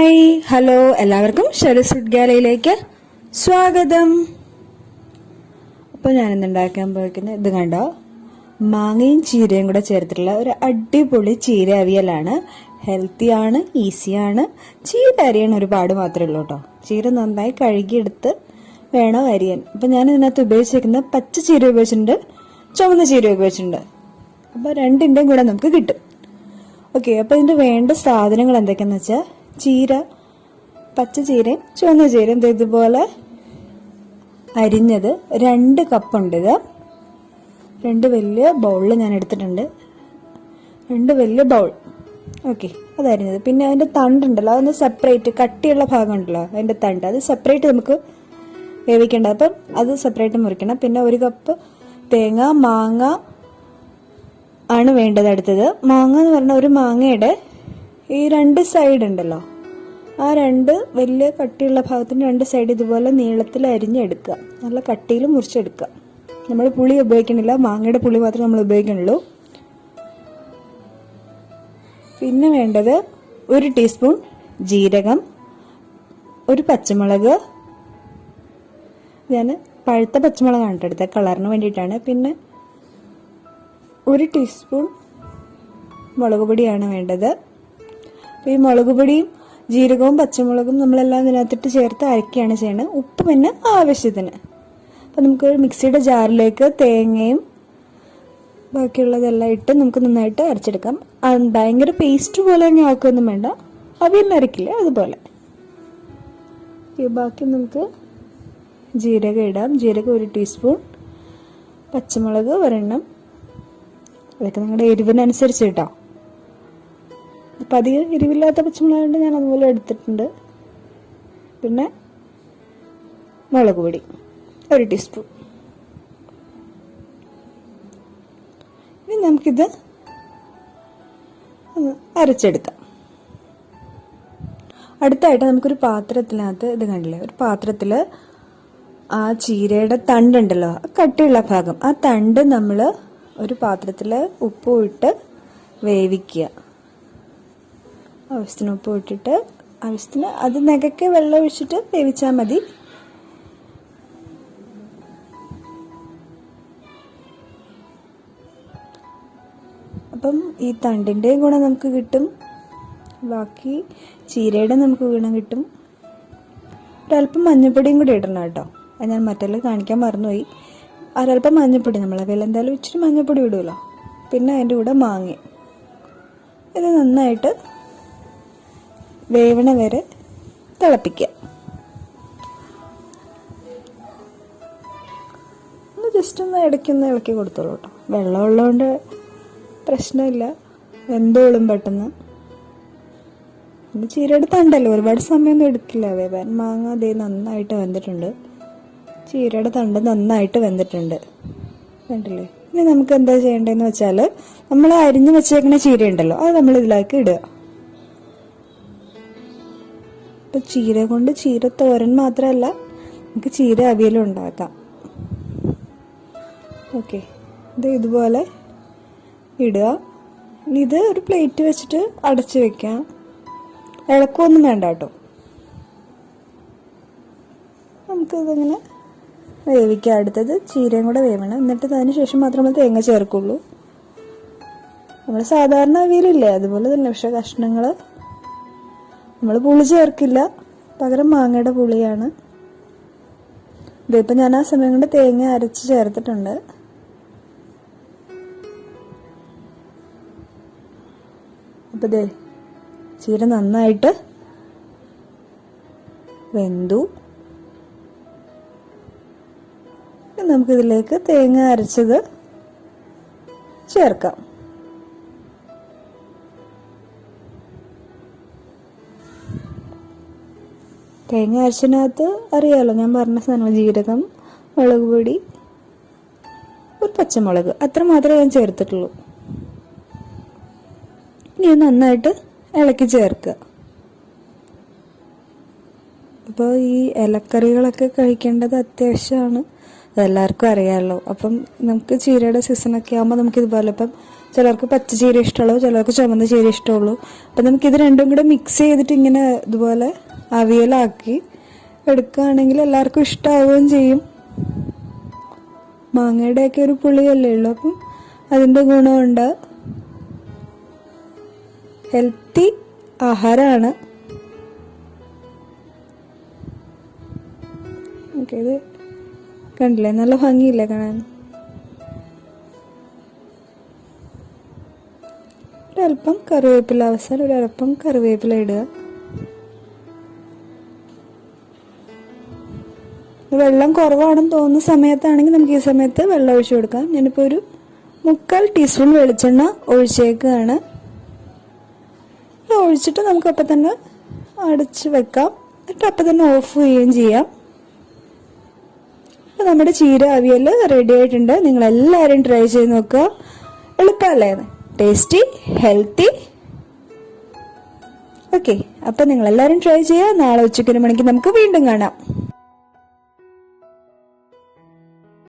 Hi hello എല്ലാവർക്കും ഷെറിസ് ഗാലയിലേക്ക് സ്വാഗതം. അപ്പോൾ ഞാനിന്ന് ഉണ്ടാക്കാൻ പോയിരിക്കുന്നത് ഇത് കണ്ടോ, മാങ്ങയും ചീരയും കൂടെ ചേർത്തിട്ടുള്ള ഒരു അടിപൊളി ചീര അവിയലാണ്. ഹെൽത്തിയാണ്, ഈസിയാണ്. ചീര അരിയാൻ ഒരുപാട് മാത്രമേ ഉള്ളൂ കേട്ടോ. ചീര നന്നായി കഴുകിയെടുത്ത് വേണം അരിയാൻ. അപ്പം ഞാൻ ഇതിനകത്ത് ഉപയോഗിച്ചിരിക്കുന്നത് പച്ച ചീര ഉപയോഗിച്ചിട്ടുണ്ട്, ചുവന്ന ചീര ഉപയോഗിച്ചിട്ടുണ്ട്. അപ്പോൾ രണ്ടിൻ്റെയും കൂടെ നമുക്ക് കിട്ടും. ഓക്കെ, അപ്പോൾ ഇതിൻ്റെ വേണ്ട സാധനങ്ങൾ എന്തൊക്കെയാണെന്ന് വെച്ചാൽ ചീര, പച്ച ചീരയും ചുവന്ന ചീരയും ഇതുപോലെ അരിഞ്ഞത് 2 കപ്പുണ്ട്. ഇത് 2 വലിയ ബൗളിൽ ഞാൻ എടുത്തിട്ടുണ്ട്, 2 വലിയ ബൗൾ. ഓക്കെ, അത് അരിഞ്ഞത്. പിന്നെ അതിൻ്റെ തണ്ടുണ്ടല്ലോ, അതൊന്ന് സെപ്പറേറ്റ്, കട്ടിയുള്ള ഭാഗം ഉണ്ടല്ലോ അതിൻ്റെ തണ്ട്, അത് സെപ്പറേറ്റ് നമുക്ക് വേവിക്കേണ്ടത്. അപ്പം അത് സെപ്പറേറ്റ് മുറിക്കണം. പിന്നെ 1 കപ്പ് തേങ്ങ, മാങ്ങ ആണ് വേണ്ടത്. അടുത്തത് മാങ്ങ എന്ന് പറഞ്ഞാൽ ഒരു മാങ്ങയുടെ ഈ 2 സൈഡ് ഉണ്ടല്ലോ, ആ 2 വലിയ കട്ടിയുള്ള ഭാഗത്തിന് 2 സൈഡ് ഇതുപോലെ നീളത്തിൽ അരിഞ്ഞെടുക്കുക, നല്ല കട്ടിയിൽ മുറിച്ചെടുക്കുക. നമ്മൾ പുളി ഉപയോഗിക്കണില്ല, മാങ്ങയുടെ പുളി മാത്രമേ നമ്മൾ ഉപയോഗിക്കുന്നുള്ളൂ. പിന്നെ വേണ്ടത് 1 ടീസ്പൂൺ ജീരകം, 1 പച്ചമുളക്. ഞാൻ പഴുത്ത പച്ചമുളകാണ് എടുത്തത്, കളറിന് വേണ്ടിയിട്ടാണ്. പിന്നെ 1 ടീസ്പൂൺ മുളക് പൊടിയാണ് വേണ്ടത്. അപ്പോൾ ഈ മുളക് പൊടിയും ജീരകവും പച്ചമുളകും നമ്മളെല്ലാം ഇതിനകത്തിട്ട് ചേർത്ത് അരക്കുകയാണ് ചെയ്യുന്നത്. ഉപ്പ് പിന്നെ ആവശ്യത്തിന്. അപ്പം നമുക്ക് മിക്സിയുടെ ജാറിലേക്ക് തേങ്ങയും ബാക്കിയുള്ളതെല്ലാം ഇട്ട് നമുക്ക് നന്നായിട്ട് അരച്ചെടുക്കാം. ഭയങ്കര പേസ്റ്റ് പോലെ തന്നെ ആക്കുകയൊന്നും വേണ്ട, അവിയലിന് അരക്കില്ലേ അതുപോലെ. ബാക്കി നമുക്ക് ജീരകം ഇടാം. ജീരകം 1 ടീസ്പൂൺ, പച്ചമുളക് 1 അതൊക്കെ നിങ്ങളുടെ എരിവിനനുസരിച്ച് കേട്ടോ. അപ്പം അധികം എരിവില്ലാത്ത പച്ചമുളകുണ്ട്, ഞാൻ അതുപോലെ എടുത്തിട്ടുണ്ട്. പിന്നെ മുളക് പൊടി 1 ടീസ്പൂൺ. ഇനി നമുക്കിത് അരച്ചെടുക്കാം. അടുത്തായിട്ട് നമുക്കൊരു പാത്രത്തിനകത്ത് ഇത് കണ്ടില്ലേ, ഒരു പാത്രത്തിൽ ആ ചീരയുടെ തണ്ടുണ്ടല്ലോ, കട്ടിയുള്ള ഭാഗം, ആ തണ്ട് നമ്മൾ ഒരു പാത്രത്തിൽ ഉപ്പും ഇട്ട് വേവിക്കുക. ആവശ്യത്തിന് ഉപ്പ് ഇട്ടിട്ട് ആവശ്യത്തിന് അത് നികക്കെ വെള്ളം ഒഴിച്ചിട്ട് വേവിച്ചാൽ മതി. അപ്പം ഈ തണ്ടിൻ്റെയും ഗുണം നമുക്ക് കിട്ടും, ബാക്കി ചീരയുടെ നമുക്ക് ഗുണം കിട്ടും. ഒരല്പം മഞ്ഞൾപ്പൊടിയും കൂടി ഇടണം കേട്ടോ, അത് ഞാൻ മറ്റെല്ലാം കാണിക്കാൻ മറന്നുപോയി. ഒരല്പം മഞ്ഞൾപ്പൊടി, നമ്മളവിൽ എന്തായാലും ഇച്ചിരി മഞ്ഞൾപ്പൊടി ഇടുമല്ലോ. പിന്നെ അതിൻ്റെ കൂടെ മാങ്ങ. ഇത് നന്നായിട്ട് വേവണ വരെ തിളപ്പിക്കുക. ജസ്റ്റ് ഒന്ന് ഇടയ്ക്കൊന്ന് ഇളക്കി കൊടുത്തോളൂ കേട്ടോ. വെള്ളം ഉള്ളതുകൊണ്ട് പ്രശ്നമില്ല, വെന്തോളും പെട്ടെന്ന്. പിന്നെ ചീരയുടെ തണ്ടല്ലോ, ഒരുപാട് സമയമൊന്നും എടുക്കില്ല വേവാൻ. മാങ്ങ അതേ നന്നായിട്ട് വെന്തിട്ടുണ്ട്, ചീരയുടെ തണ്ട് നന്നായിട്ട് വെന്തിട്ടുണ്ട്, കണ്ടില്ലേ. ഇനി നമുക്ക് എന്താ ചെയ്യേണ്ടതെന്ന് വെച്ചാൽ നമ്മൾ അരിഞ്ഞ് വെച്ചേക്കുന്ന ചീര ഉണ്ടല്ലോ, അത് നമ്മൾ ഇതിലേക്ക് ഇടുക. ഇപ്പം ചീര കൊണ്ട് ചീര തോരൻ മാത്രമല്ല, നമുക്ക് ചീര അവിയലും ഉണ്ടാക്കാം. ഓക്കെ, ഇത് ഇതുപോലെ ഇടുക. ഇനി ഇത് ഒരു പ്ലേറ്റ് വെച്ചിട്ട് അടച്ച് വെക്കാം, ഇളക്കമൊന്നും വേണ്ട കേട്ടോ. നമുക്കിതിങ്ങനെ വേവിക്കാം. അടുത്തത് ചീരയും കൂടെ വേവണം, എന്നിട്ട് അതിന് ശേഷം മാത്രം നമ്മൾ തേങ്ങ ചേർക്കുള്ളൂ. നമ്മൾ സാധാരണ അവിയലില്ലേ അതുപോലെ തന്നെ, പക്ഷെ കഷ്ണങ്ങൾ നമ്മൾ പുളി ചേർക്കില്ല, പകരം മാങ്ങയുടെ പുളിയാണ്. ഇതിപ്പോൾ ഞാൻ ആ സമയം കൊണ്ട് തേങ്ങ അരച്ച് ചേർത്തിട്ടുണ്ട്. അപ്പോൾ ദേ ചീര നന്നായിട്ട് വെന്തു. നമുക്കിതിലേക്ക് തേങ്ങ അരച്ചത് ചേർക്കാം. തേങ്ങ അരച്ചതിനകത്ത് അറിയാമല്ലോ, ഞാൻ പറഞ്ഞ സാധനം ജീരകം, മുളക് പൊടി, 1 പച്ചമുളക്, അത്ര മാത്രമേ ഞാൻ ചേർത്തിട്ടുള്ളൂ. ഇനി നന്നായിട്ട് ഇളക്കി ചേർക്കുക. അപ്പോൾ ഈ ഇലക്കറികളൊക്കെ കഴിക്കേണ്ടത് അത്യാവശ്യമാണ്, അതെല്ലാവർക്കും അറിയാമല്ലോ. അപ്പം നമുക്ക് ചീരയുടെ സീസണൊക്കെ ആകുമ്പോൾ നമുക്കിതുപോലെ ഇപ്പം ചിലർക്ക് പച്ചച്ചീര ഇഷ്ടമുള്ളൂ, ചിലർക്ക് ചുമന്ന ചീര ഇഷ്ടമുള്ളൂ. അപ്പം നമുക്കിത് രണ്ടും കൂടെ മിക്സ് ചെയ്തിട്ട് ഇങ്ങനെ ഇതുപോലെ അവിയലാക്കി എടുക്കുകയാണെങ്കിൽ എല്ലാവർക്കും ഇഷ്ടമാവുകയും ചെയ്യും. മാങ്ങയുടെയൊക്കെ ഒരു പുളിയല്ലേ ഉള്ളൂ, അപ്പം അതിൻ്റെ ഗുണമുണ്ട്. ഹെൽത്തി ആഹാരമാണ്. ഓക്കെ, ഇത് കണ്ടില്ലേ, നല്ല ഭംഗിയില്ലേ കാണാൻ. ഒരല്പം കറിവേപ്പില, അവസാനം ഒരല്പം കറിവേപ്പില ഇടുക. വെള്ളം കുറവാണെന്ന് തോന്നുന്ന സമയത്താണെങ്കിൽ നമുക്ക് ഈ സമയത്ത് വെള്ളം ഒഴിച്ചു കൊടുക്കാം. ഞാനിപ്പോൾ ഒരു 3/4 ടീസ്പൂൺ വെളിച്ചെണ്ണ ഒഴിച്ചേക്കുകയാണ്. ഒഴിച്ചിട്ട് നമുക്കപ്പം തന്നെ അടച്ച് വെക്കാം. എന്നിട്ട് അപ്പം തന്നെ ഓഫ് ചെയ്യുകയും ചെയ്യാം. അപ്പോൾ നമ്മുടെ ചീര അവിയൽ റെഡി ആയിട്ടുണ്ട്. നിങ്ങളെല്ലാവരും ട്രൈ ചെയ്ത് നോക്കുക. എളുപ്പമല്ലേ, ടേസ്റ്റി, ഹെൽത്തി. ഓക്കെ, അപ്പം നിങ്ങളെല്ലാവരും ട്രൈ ചെയ്യുക. നാളെ ഉച്ചയ്ക്ക് 1 മണിക്ക് നമുക്ക് വീണ്ടും കാണാം.